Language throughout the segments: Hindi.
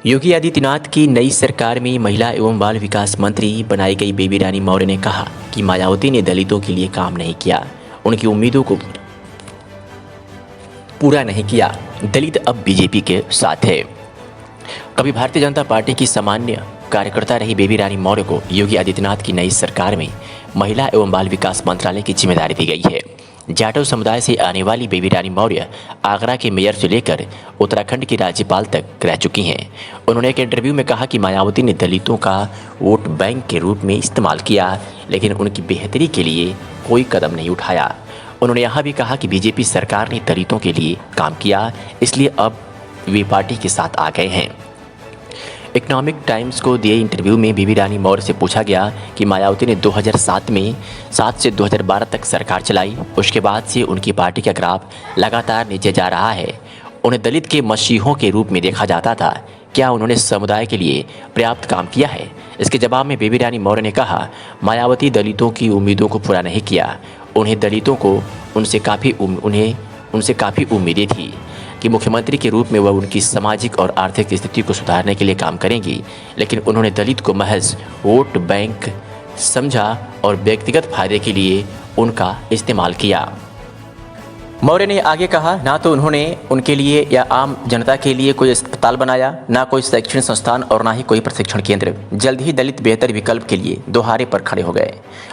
योगी आदित्यनाथ की नई सरकार में महिला एवं बाल विकास मंत्री बनाई गई बेबी रानी मौर्य ने कहा कि मायावती ने दलितों के लिए काम नहीं किया, उनकी उम्मीदों को पूरा नहीं किया। दलित अब बीजेपी के साथ है। कभी भारतीय जनता पार्टी की सामान्य कार्यकर्ता रही बेबी रानी मौर्य को योगी आदित्यनाथ की नई सरकार में महिला एवं बाल विकास मंत्रालय की जिम्मेदारी दी गई है। जाटव समुदाय से आने वाली बेबी रानी मौर्य आगरा के मेयर से लेकर उत्तराखंड की राज्यपाल तक रह चुकी हैं। उन्होंने एक इंटरव्यू में कहा कि मायावती ने दलितों का वोट बैंक के रूप में इस्तेमाल किया, लेकिन उनकी बेहतरी के लिए कोई कदम नहीं उठाया। उन्होंने यह भी कहा कि बीजेपी सरकार ने दलितों के लिए काम किया, इसलिए अब वे पार्टी के साथ आ गए हैं। इकोनॉमिक टाइम्स को दिए इंटरव्यू में बेबी रानी मौर्य से पूछा गया कि मायावती ने 2007 में 7 से 2012 तक सरकार चलाई, उसके बाद से उनकी पार्टी का ग्राफ लगातार नीचे जा रहा है। उन्हें दलित के मसीहों के रूप में देखा जाता था, क्या उन्होंने समुदाय के लिए पर्याप्त काम किया है? इसके जवाब में बेबी रानी मौर्य ने कहा, मायावती दलितों की उम्मीदों को पूरा नहीं किया। उन्हें दलितों को उनसे काफ़ी उम्मीदें थी कि मुख्यमंत्री के रूप में वह उनकी सामाजिक और आर्थिक स्थिति को सुधारने के लिए काम करेंगी, लेकिन उन्होंने दलित को महज वोट बैंक समझा और व्यक्तिगत फायदे के लिए उनका इस्तेमाल किया। मौर्य ने आगे कहा, ना तो उन्होंने उनके लिए या आम जनता के लिए कोई अस्पताल बनाया, ना कोई शैक्षणिक संस्थान और ना ही कोई प्रशिक्षण केंद्र। जल्द ही दलित बेहतर विकल्प के लिए दोहारे पर खड़े हो गए।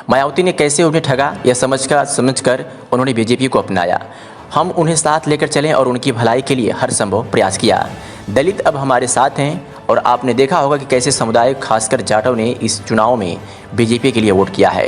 मायावती ने कैसे उन्हें ठगा, यह समझकर उन्होंने बीजेपी को अपनाया। हम उन्हें साथ लेकर चलें और उनकी भलाई के लिए हर संभव प्रयास किया। दलित अब हमारे साथ हैं और आपने देखा होगा कि कैसे समुदाय खासकर जाटव ने इस चुनाव में बीजेपी के लिए वोट किया है।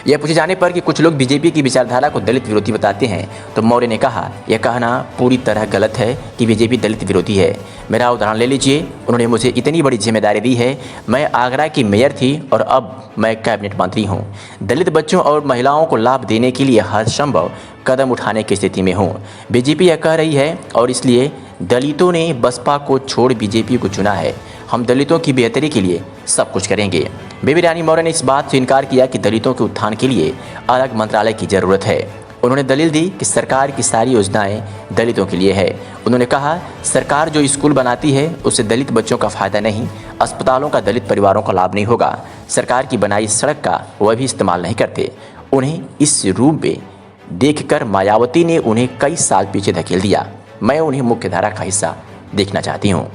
यह पूछे जाने पर कि कुछ लोग बीजेपी की विचारधारा को दलित विरोधी बताते हैं, तो मौर्य ने कहा, यह कहना पूरी तरह गलत है कि बीजेपी दलित विरोधी है। मेरा उदाहरण ले लीजिए, उन्होंने मुझे इतनी बड़ी जिम्मेदारी दी है। मैं आगरा की मेयर थी और अब मैं कैबिनेट मंत्री हूँ। दलित बच्चों और महिलाओं को लाभ देने के लिए हर संभव कदम उठाने की स्थिति में हूँ। बीजेपी यह कह रही है और इसलिए दलितों ने बसपा को छोड़ बीजेपी को चुना है। हम दलितों की बेहतरी के लिए सब कुछ करेंगे। बेबी रानी मौर्य ने इस बात से इनकार किया कि दलितों के उत्थान के लिए अलग मंत्रालय की ज़रूरत है। उन्होंने दलील दी कि सरकार की सारी योजनाएं दलितों के लिए है। उन्होंने कहा, सरकार जो स्कूल बनाती है उससे दलित बच्चों का फ़ायदा नहीं, अस्पतालों का दलित परिवारों का लाभ नहीं होगा। सरकार की बनाई सड़क का वह भी इस्तेमाल नहीं करते। उन्हें इस रूप में देखकर मायावती ने उन्हें कई साल पीछे धकेल दिया। मैं उन्हें मुख्यधारा का हिस्सा देखना चाहती हूँ।